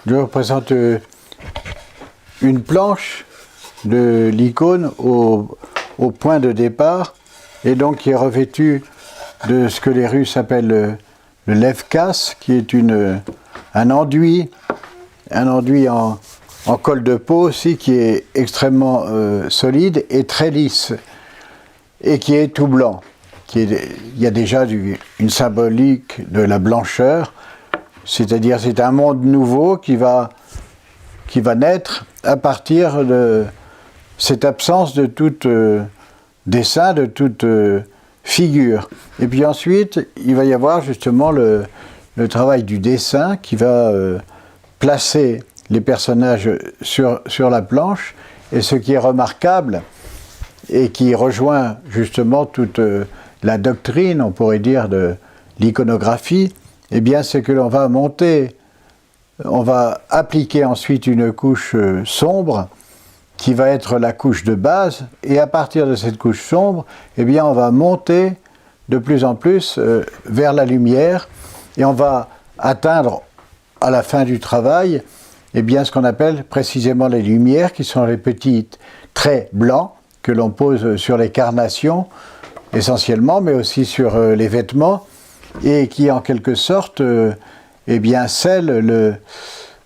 Je représente une planche de l'icône au point de départ, et donc qui est revêtue de ce que les Russes appellent le levkas, qui est un enduit en colle de peau aussi, qui est extrêmement solide et très lisse, et qui est tout blanc. Il y a déjà une symbolique de la blancheur, c'est-à-dire c'est un monde nouveau qui va naître à partir de cette absence de tout dessin, de toute figure. Et puis ensuite, il va y avoir justement le travail du dessin qui va placer les personnages sur la planche. Et ce qui est remarquable et qui rejoint justement toute la doctrine, on pourrait dire, de l'iconographie, eh bien, c'est que l'on va on va appliquer ensuite une couche sombre qui va être la couche de base, et à partir de cette couche sombre, eh bien, on va monter de plus en plus vers la lumière, et on va atteindre à la fin du travail, eh bien, ce qu'on appelle précisément les lumières, qui sont les petits traits blancs que l'on pose sur les carnations, essentiellement, mais aussi sur les vêtements, et qui en quelque sorte eh bien, scellent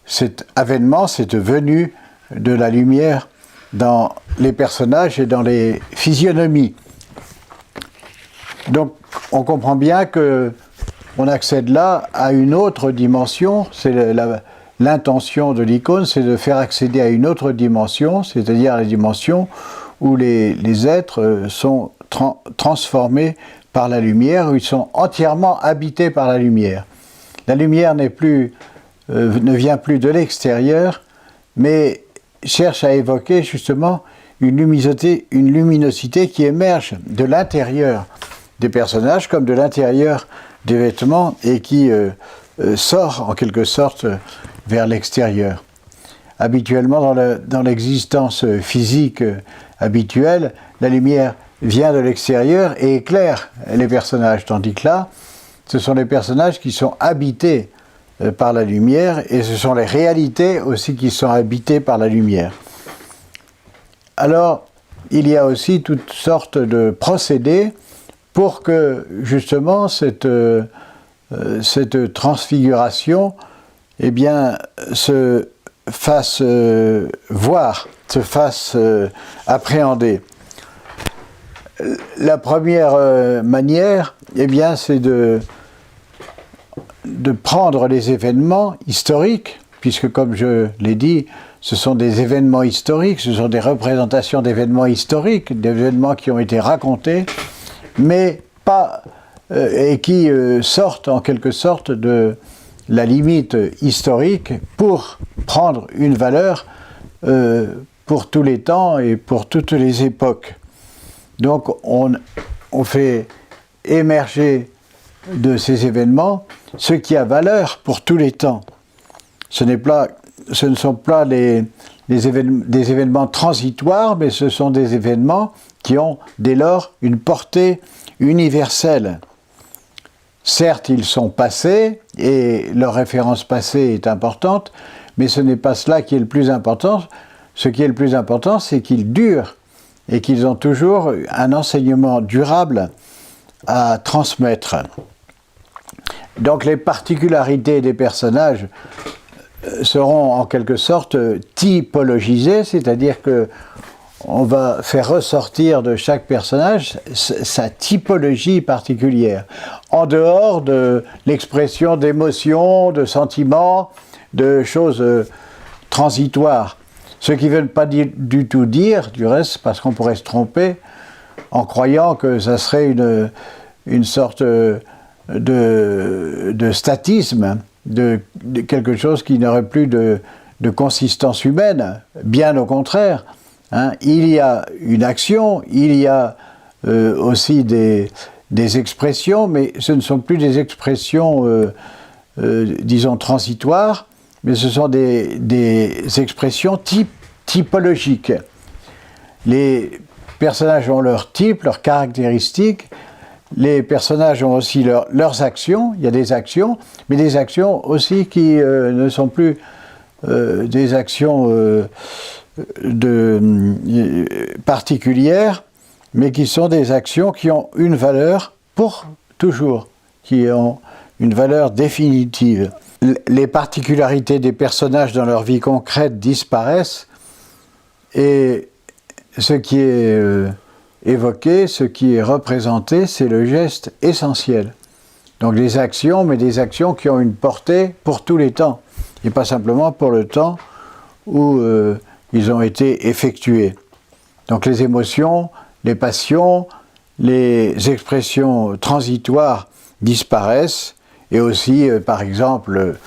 cet avènement, cette venue de la lumière dans les personnages et dans les physionomies. Donc on comprend bien qu'on accède là à une autre dimension, c'est l'intention de l'icône, c'est de faire accéder à une autre dimension, c'est-à-dire la dimension où les êtres sont transformés par la lumière, où ils sont entièrement habités par la lumière. La lumière ne vient plus de l'extérieur, mais cherche à évoquer justement une luminosité qui émerge de l'intérieur des personnages comme de l'intérieur des vêtements et qui sort en quelque sorte vers l'extérieur. Habituellement, dans l'existence physique habituelle, la lumière vient de l'extérieur et éclaire les personnages, tandis que là, ce sont les personnages qui sont habités par la lumière, et ce sont les réalités aussi qui sont habitées par la lumière. Alors, il y a aussi toutes sortes de procédés pour que justement cette transfiguration eh bien, se fasse voir, se fasse appréhender. La première manière, eh bien, c'est de prendre les événements historiques, puisque comme je l'ai dit, ce sont des événements historiques, ce sont des représentations d'événements historiques, d'événements qui ont été racontés, mais pas et qui sortent en quelque sorte de la limite historique pour prendre une valeur pour tous les temps et pour toutes les époques. Donc on fait émerger de ces événements ce qui a valeur pour tous les temps. Ce ne sont pas des événements transitoires, mais ce sont des événements qui ont dès lors une portée universelle. Certes, ils sont passés et leur référence passée est importante, mais ce n'est pas cela qui est le plus important. Ce qui est le plus important, c'est qu'ils durent et qu'ils ont toujours un enseignement durable à transmettre. Donc les particularités des personnages seront en quelque sorte typologisées, c'est-à-dire que on va faire ressortir de chaque personnage sa typologie particulière, en dehors de l'expression d'émotions, de sentiments, de choses transitoires. Ce qui ne veut pas du tout dire, du reste, parce qu'on pourrait se tromper en croyant que ça serait une sorte de statisme, de quelque chose qui n'aurait plus de consistance humaine, bien au contraire. Hein. Il y a une action, il y a aussi des expressions, mais ce ne sont plus des expressions, disons, transitoires, mais ce sont des expressions typologiques. Les personnages ont leur type, leurs caractéristiques. Les personnages ont aussi leurs actions. Il y a des actions, mais des actions aussi qui ne sont plus des actions particulières, mais qui sont des actions qui ont une valeur pour toujours, qui ont une valeur définitive. Les particularités des personnages dans leur vie concrète disparaissent, et ce qui est évoqué, ce qui est représenté, c'est le geste essentiel. Donc des actions, mais des actions qui ont une portée pour tous les temps, et pas simplement pour le temps où ils ont été effectués. Donc les émotions, les passions, les expressions transitoires disparaissent, et aussi, par exemple,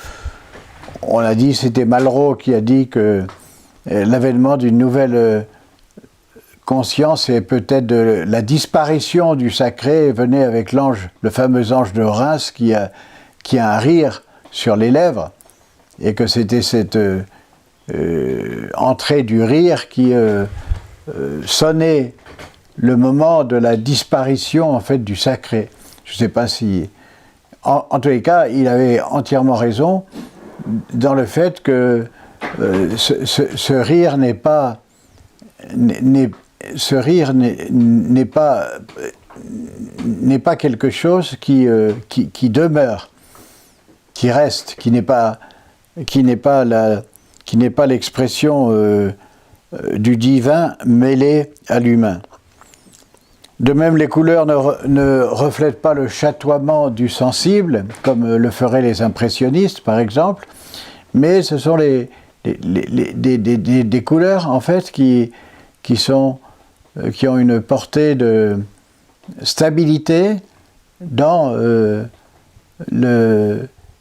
on a dit, c'était Malraux qui a dit que l'avènement d'une nouvelle conscience et peut-être de la disparition du sacré venait avec l'ange, le fameux ange de Reims qui a un rire sur les lèvres, et que c'était cette entrée du rire qui sonnait le moment de la disparition en fait du sacré. Je ne sais pas si... En tous les cas, il avait entièrement raison dans le fait que ce rire n'est pas quelque chose qui demeure, qui reste, qui n'est pas l'expression du divin mêlé à l'humain. De même, les couleurs ne reflètent pas le chatoiement du sensible, comme le feraient les impressionnistes, par exemple, mais ce sont des couleurs, en fait, qui ont une portée de stabilité dans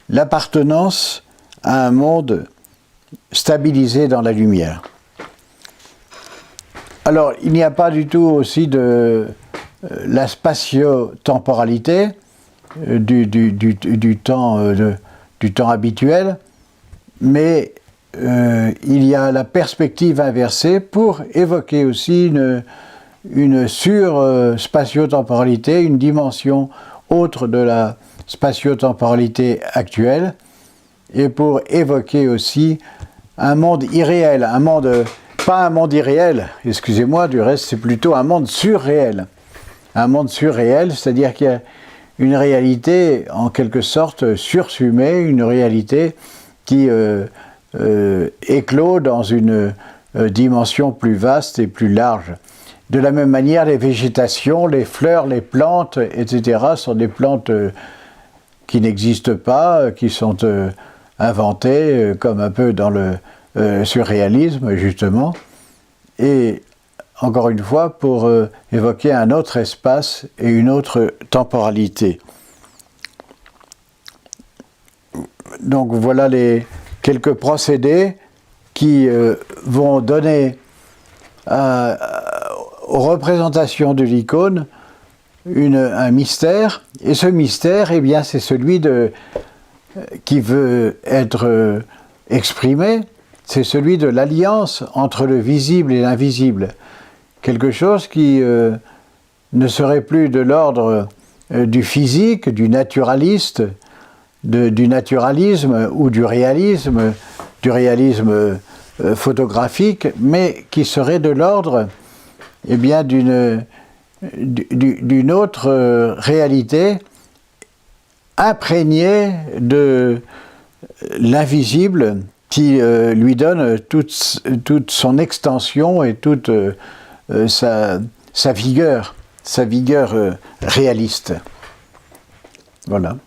l'appartenance à un monde stabilisé dans la lumière. Alors, il n'y a pas du tout aussi de la spatio-temporalité du temps habituel, mais il y a la perspective inversée pour évoquer aussi une sur-spatio-temporalité, une dimension autre de la spatio-temporalité actuelle, et pour évoquer aussi un monde irréel, pas un monde irréel, excusez-moi, du reste c'est plutôt un monde surréel. Un monde surréel, c'est-à-dire qu'il y a une réalité en quelque sorte sursumée, une réalité qui éclot dans une dimension plus vaste et plus large. De la même manière, les végétations, les fleurs, les plantes, etc. sont des plantes qui n'existent pas, qui sont inventées, comme un peu dans le surréalisme, justement. Et encore une fois, pour évoquer un autre espace et une autre temporalité. Donc voilà les quelques procédés qui vont donner aux représentations de l'icône un mystère, et ce mystère, eh bien, c'est celui qui veut être exprimé, c'est celui de l'alliance entre le visible et l'invisible. Quelque chose qui ne serait plus de l'ordre du physique, du naturaliste, du naturalisme ou du réalisme photographique, mais qui serait de l'ordre eh bien, d'une autre réalité imprégnée de l'invisible qui lui donne toute son extension et toute sa vigueur réaliste. Voilà.